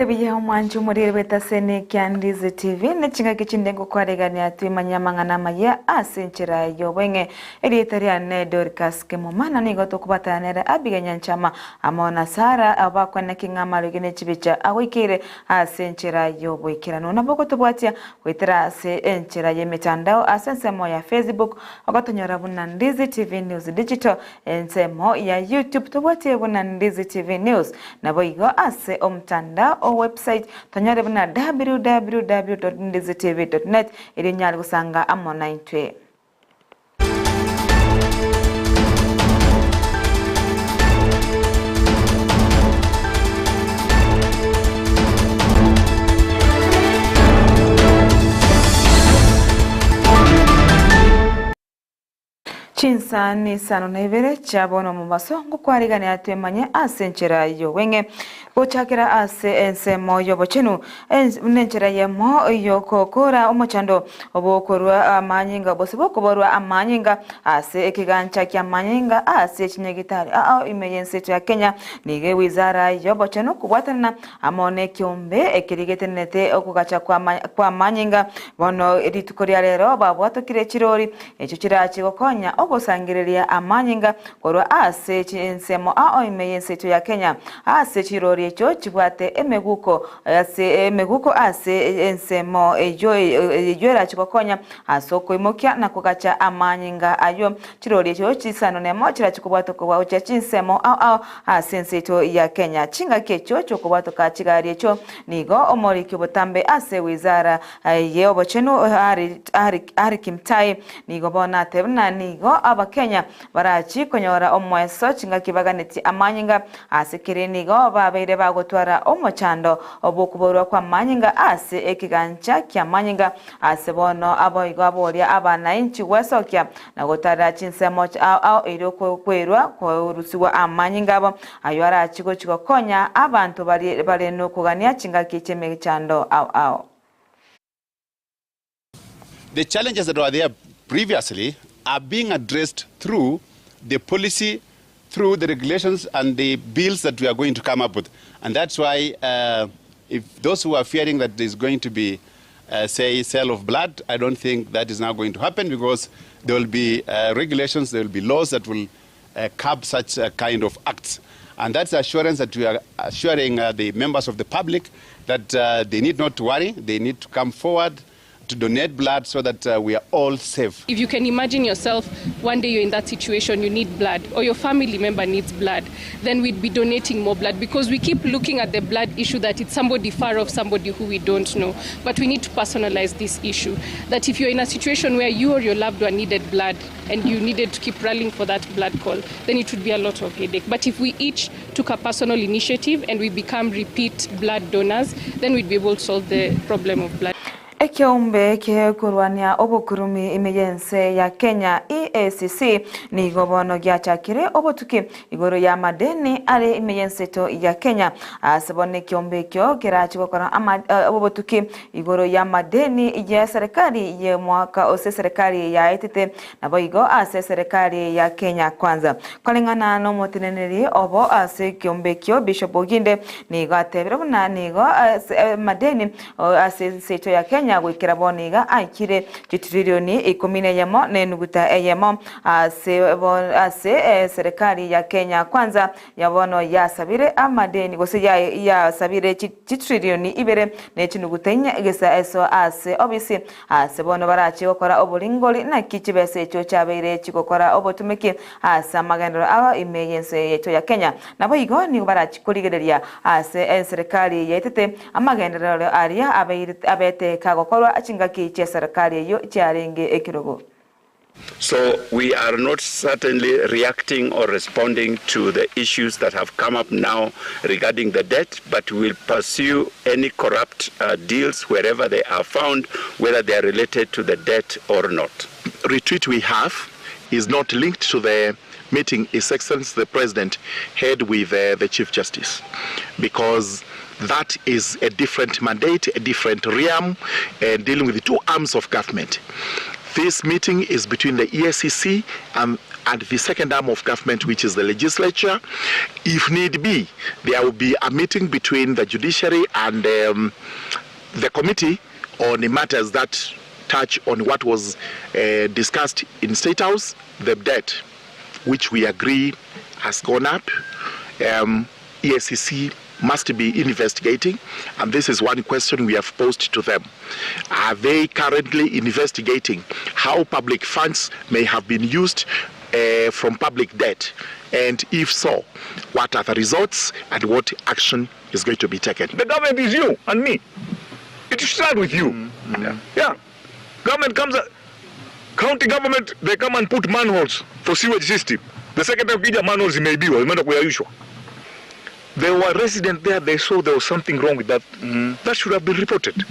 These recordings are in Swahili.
Biya umwanju muri betasene kya Ndizi TV nechinga kichindengo kwaregania twimanya mangana maya asenchera yobwenge erietariane Dorcas Kemuma na nigo tokubatanera abiganya nchama amona Sara abakwana kingama rugene chibicha awikire asenchera yobwekirano naboko tubwatia kwitira se enchera yemitandao asensemo ya Facebook agatonyora buna Ndizi TV News Digital ensemo ya YouTube tubwatie buna Ndizi TV News naboigo ase omtandao website tanyare buna www.ndizitv.net iri nyali gusanga amona intwe. Chinsa ni Isano na Ibere chabono mubaso ngukwarigane atwemanye asenchera yowenge gochakira ase ensemo yobochenu nenchera yemo yokokora omochando obokorwa amanyinga bosibo koborwa amanyinga ase ekigancha kya amanyinga ase chinyegitari imeyense ya Kenya nige wizara yobochenu kubwatana amone kyombe ekirigetenete okugacha kwa amanyinga bono editukoria rero babwatokire kirori echo kirachi gokonya ogosangiriria amanyinga korwa ase chinsemo imeyense ya Kenya ase chirori echo chibwate emeguko ase ensemo ejo chikokonya asoko imokia na kugacha amanyinga ayo chirori echo chisano nemo chirachikubwato kwa ucha chinsemo asenseto ya Kenya chinga kecho chokubwato ka chigari echo nigo omori kibotambe ase wizara yeobochenu ari kimtai nigo bona tebna nigo aba Kenya barachi konyora omweso chinga kibaganeti amanyinga asekire nigo babeire bagotwara omochando obukuborwa kwa amanyinga ase ekigancha kya amanyinga ase bono aboigo aboria abana inchi wesokya nagotara chinsemo iro kwerwa korusiwa amanyinga abo ayo arachigo chikokonya abantu bari no kugania chinga kicheme chando The challenges that were there previously are being addressed through the policy, through the regulations and the bills that we are going to come up with. And that's why if those who are fearing that there's going to be, say, sale of blood, I don't think that is now going to happen because there will be regulations, there will be laws that will curb such kind of acts. And that's the assurance that we are assuring the members of the public that they need not to worry, they need to come forward to donate blood so that we are all safe. If you can imagine yourself, one day you're in that situation, you need blood, or your family member needs blood, then we'd be donating more blood because we keep looking at the blood issue that it's somebody far off, somebody who we don't know. But we need to personalize this issue, that if you're in a situation where you or your loved one needed blood and you needed to keep rallying for that blood call, then it would be a lot of headache. But if we each took a personal initiative and we become repeat blood donors, then we'd be able to solve the problem of blood. Ekiombe kurwania obukurumi imeyense ya Kenya EACC ni gobono gyachakire obotuki igoro ya madeni ale imeyenseto ya Kenya asabone kiombe kyo kirachikokora obotuki igoro ya madeni ya serikali ya mwaka ose serikali ya etete naboigo ase serikali ya Kenya kwanza kolengana no motineneri obo ase kiombe kyo Bishop Oginde ni gatebera buna nigo madeni ase seto ya Kenya gwikira boniga aikire jitirilioni 14 nenuguta eyemo ase serikali ya Kenya kwanza yabono yasabire amadeni gose yasabire jitirilioni ibere nechinuguta enye gesa eso ase obisi ase bono barachi gukora oburingoli na kichibese echo cyabeire chigokora obotumiki ase amagendero imeyense yeto ya Kenya nabo igo ni barachi kurigereria ase serikali yetete amagendero aria abete kagokora achingaki che serikali yo chiarenge ekirogo. So we are not certainly reacting or responding to the issues that have come up now regarding the debt, but we'll pursue any corrupt deals wherever they are found, whether they are related to the debt or not. Retreat we have is not linked to the meeting His Excellency the President had with the Chief Justice, because that is a different mandate, a different realm, dealing with the two arms of government. This meeting is between the EACC and the second arm of government, which is the legislature. If need be, there will be a meeting between the judiciary and the committee on the matters that touch on what was discussed in State House, the debt, which we agree has gone up. EACC must be investigating, and this is one question we have posed to them. Are they currently investigating how public funds may have been used from public debt? And if so, what are the results and what action is going to be taken? The government is you and me. It should start with you. Yeah. Government comes, county government, they come and put manholes for sewage system. The second time kija manholes imeibiwa, imeenda kuyayushwa. There were residents there, they saw there was something wrong with that. That should have been reported.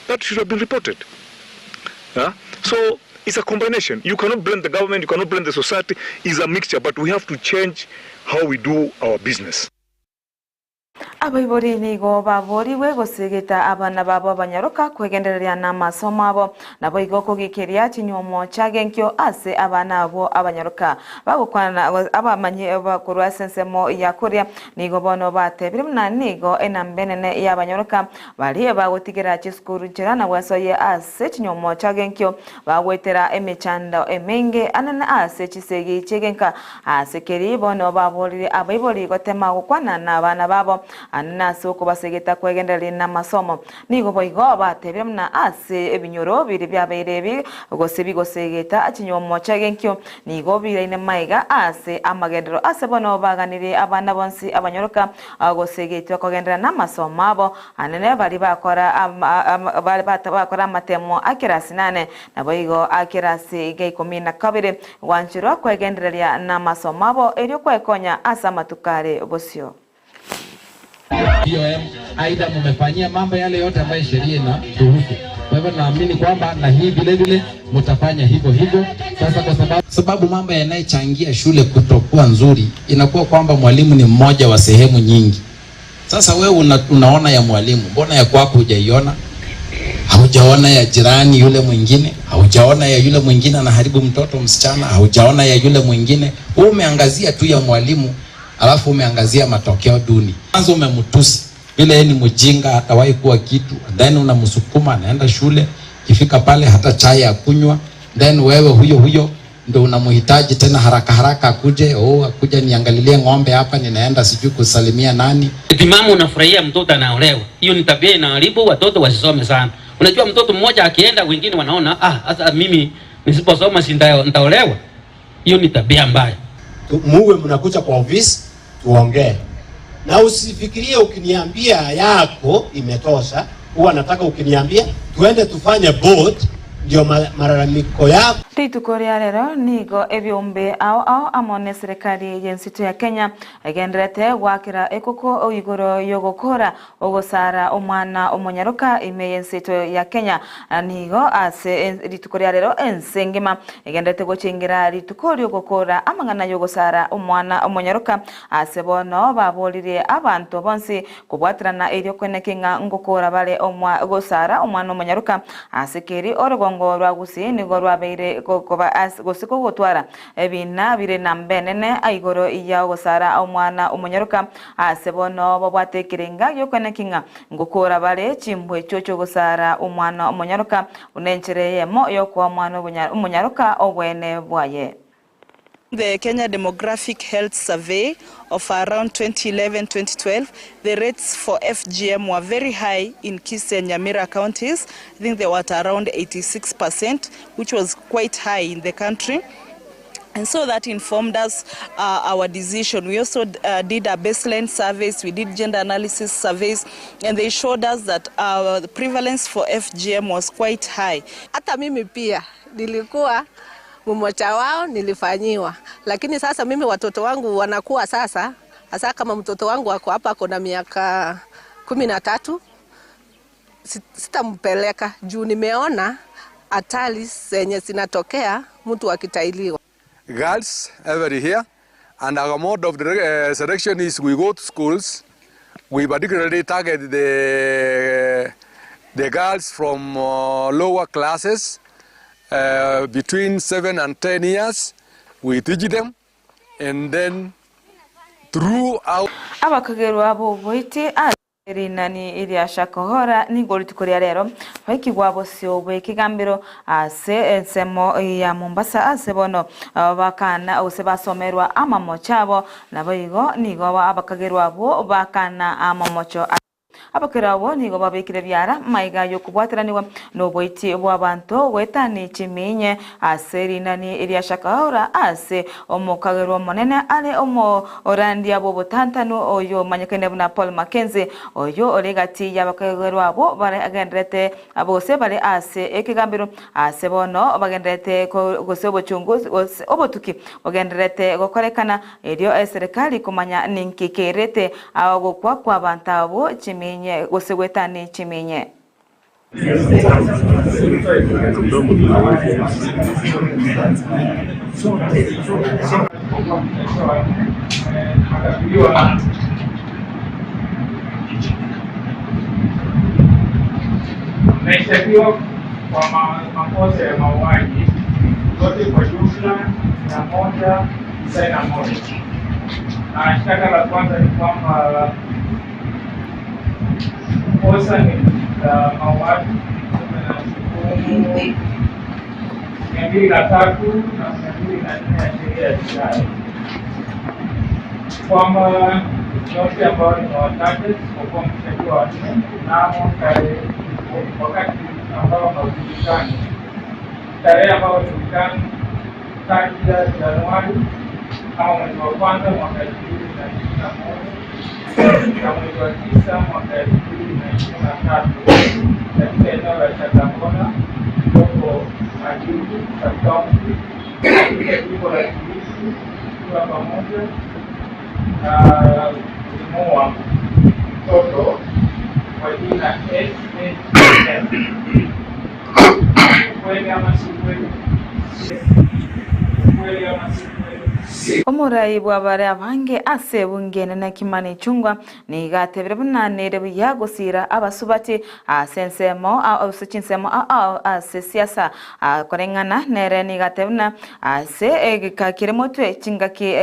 That should have been reported. So it's a combination. You cannot blame the government, you cannot blame the society. It's a mixture, but we have to change how we do our business. Abaibori nigo baboriwe gusigita abana babo banyaruka kwegendereria na masomo abo nabo igoko gikiria kinyomo chagenkyo ase abana abo abanyaruka bagukwana abamanye bakurwa sensemo yakuria nigo bono batebire na nigo enambenene yabanyaruka bali bagutigera chiskuru kirana wasoye ase kinyomo chagenkyo bagwetera emechanda emenge anana ase chisegi chegenka ase keri bono baborire abaibori gotema gukwana na abana babo anana soko basegeta kwegendereria na masomo nigo boigo batebire na ase ebinyoro biri byaberebi gosegeta akinyomo chagenkyo nigo biraine maiga ase amagendero ase bono baganire abana bonsi abanyoroka gosegeta kwegendereria na masomo abo anene bali bakora bakora amatemo akirasi 8 na boigo akirasi 12 wanchiro kwegendereria na masomo abo eri kwekonya asa matukare bosio. Aidha mmefanyia mambo yale yote ambayo sheria inaruhusu. Kwa hivyo naamini kwamba na hii vile vile mtafanya hivyo. Sasa kwa sababu mambo yanayochangia shule kutokuwa nzuri inakuwa kwamba mwalimu ni mmoja wa sehemu nyingi. Sasa wewe unaona ya mwalimu, mbona ya kwako hujaiona? Haujaona ya jirani yule mwingine, haujaona ya yule mwingine anaharibu mtoto msichana, haujaona ya yule mwingine. Wewe umeangazia tu ya mwalimu. Alafu umeangazia matokeo duni. Kwanza umemtusi vile yeye ni mjinga, hatawahi kuwa kitu. Then unamsukuma anaenda shule, kifika pale hata chai ya kunywa. Then wewe huyo ndio unamhitaji tena haraka akuje, akuja niangalilie ng'ombe hapa, ninaenda sijui kusalimia nani. Mama unafurahia mtoto anaolewa. Hiyo ni tabia inaharibu watoto wasisome sana. Unajua mtoto mmoja akienda wengine wanaona hata mimi nisiposoma nitaolewa. Hiyo ni tabia mbaya. Muwe mnakuja kwa ofisi tuongee. Na usifikirie ukiniambia yako imetosha, huwa nataka ukiniambia tuende tufanye board ndio malalamiko yako. Ritukoria rero nigo ebyombe ao amone serikali yensito ya Kenya agenderete wakira ekoko igoro yogokora ogosara omwana omonyaruka imeyensito ya Kenya nigo ase ritukoria rero ensengema agenderete gochingira ritukori ogokora amangana yogosara omwana omonyaruka ase bono babolire abantu bonsi kubwatirana eryo kwenekinga ngokora bale gosara omwana omonyaruka ase keri orogongo rwa Gusii nigo rwabeire koba gosiko gotwara ebina bire nambenene aigoro iya gosara omwana omonyaruka asebono babwatekerenga yokwenekinga ngokora bale chimbwe chocho gosara omwana omonyaruka unenchereyemo yokwa omwana omonyaruka obwene bwaye. The Kenya Demographic Health Survey of around 2011-2012, the rates for FGM were very high in Kisii and Nyamira Counties. I think they were at around 86%, which was quite high in the country. And so that informed us our decision. We also did a baseline surveys, we did gender analysis surveys, and they showed us that the prevalence for FGM was quite high. Hata mimi pia nilikuwa mmoja wao nilifanyiwa, lakini sasa mimi watoto wangu wanakuwa sasa, hasa kama mtoto wangu wako hapa kuna miaka 13, sitampeleka juu nimeona hatari zenye zinatokea mtu akitailiwa. Girls every here, and our mode of the selection is we go to schools. We particularly target the girls from lower classes between 7 and 10 years. We teach them, and then throughout. Abakagerwa abo boite rinani iria shakohora ni golitu korea rero hoiki gwabo sio bwekigambiro ase ensemo ya Mombasa ase bono bakana ose basomerwa amamochabo naboigo nigo abakagerwa abo bakana amamocho abakerawo nigo babekire byara maiga yo kubwatiraniwa no boiti bwa bantu wetani chiminye aseri nani iria shakahora ase omukagerwa monene ale omo orandi abo botantanu oyo manyekene buna Paul Mackenzie oyo olegati yabakagerwa abo bare agendrete abose bare ase ekigambiro ase bono bagendrete gose obochunguzi obotuki bagendrete gokorekana erio serikali kumanya ninkikerete ago kwa bantabo chiminye gosewetani chiminye Naishtakiwa kwa makosa ya mauaji zote kwa jumla 191. Na shtaka la kwanza ni kwamba kosa ni mauaji 203 na 204 ya sheria ya jinai, kwamba yote ambao ni watatu kwa mshtakiwa wa nne mnamo tarehe wakati ambao haujulikani, tarehe ambao haujulikani kati ya Januari au mwezi wa kwanza mwaka 2021 na mwezi wa 9 mwaka 2023 katika eneo la Chakabona huko Majuzi Kaunti katika jimbo la Kisii, kwa pamoja na kumuua mtoto kwa jina S.M. Kweli ama si kweli? Kweli ama si kweli? Omurai bwabare abange ase bungene na kimani chungwa ni gatebere bunanere buyagosira abasubati asensemo Chinsemo ase siasa korengana nere ni gatebna ase kakiremotwe chingaki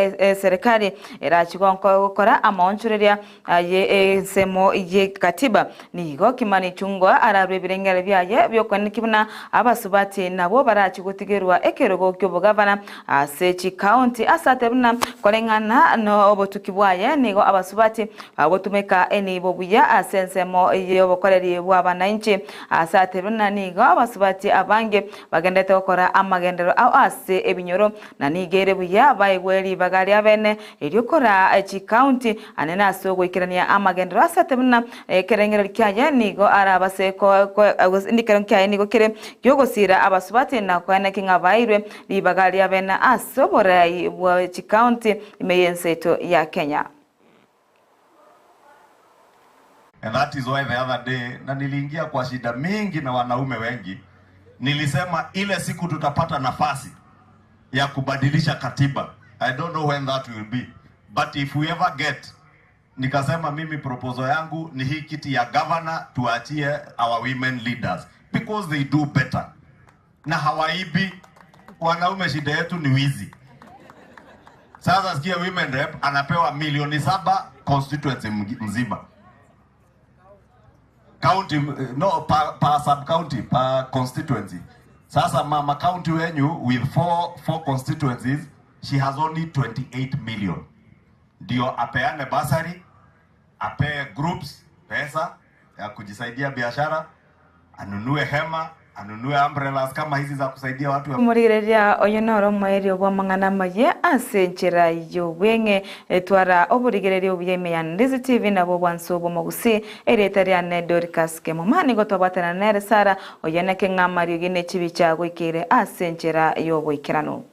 serikali erachigwa gukora amonchureria ye ensemo ye katiba nigo kimani chungwa arabire birengere byaye byokwanikibuna abasubati nabo barachigutigerwa ekerogo kyobugavana ase County asatebna korengana no obotukibwaye nigo abasubati abotumeka eni bobuya asensemo yobokoreri bw'abananchi asatebna nigo abasubati abange bagendete gukora amagendero au ase ebinyoro na nigere buya bayigweri bagali abene eryokora County anena aso gwikirania amagendero asatebna kerengero kyaye nigo arabaseko ndikero kyaye nigo kire yogosira abasubati na kwana kingabairwe libagali abene asoborai wa County imeyenseto ya Kenya. And that is why the other day na niliingia kwa shida mingi na wanaume wengi, nilisema ile siku tutapata nafasi ya kubadilisha katiba, I don't know when that will be, but if we ever get, nikasema mimi proposal yangu ni hii kiti ya governor tuachie our women leaders because they do better. Na hawaibi, wanaume shida yetu ni wizi. Sasa sikia women rep anapewa milioni 7 constituency mzima. County no pa sub county pa constituency. Sasa mama county wenyu with four constituencies, she has only 28 million. Ndio apeane basari, ape groups pesa ya kujisaidia biashara, anunue hema, anunue umbrellas kama hizi za kusaidia watu. Murireria oyonoro mwerio bwa mangana maye asenchera yo wenge etwara oburigererio byeme ya Ndizi TV na bo bwanso bo Gusii eretaria ne Dorcas Kemuma ni gotobatana nere Sara oyeneke ngamario gine chibicha gwikire asenchera yo bwikirano.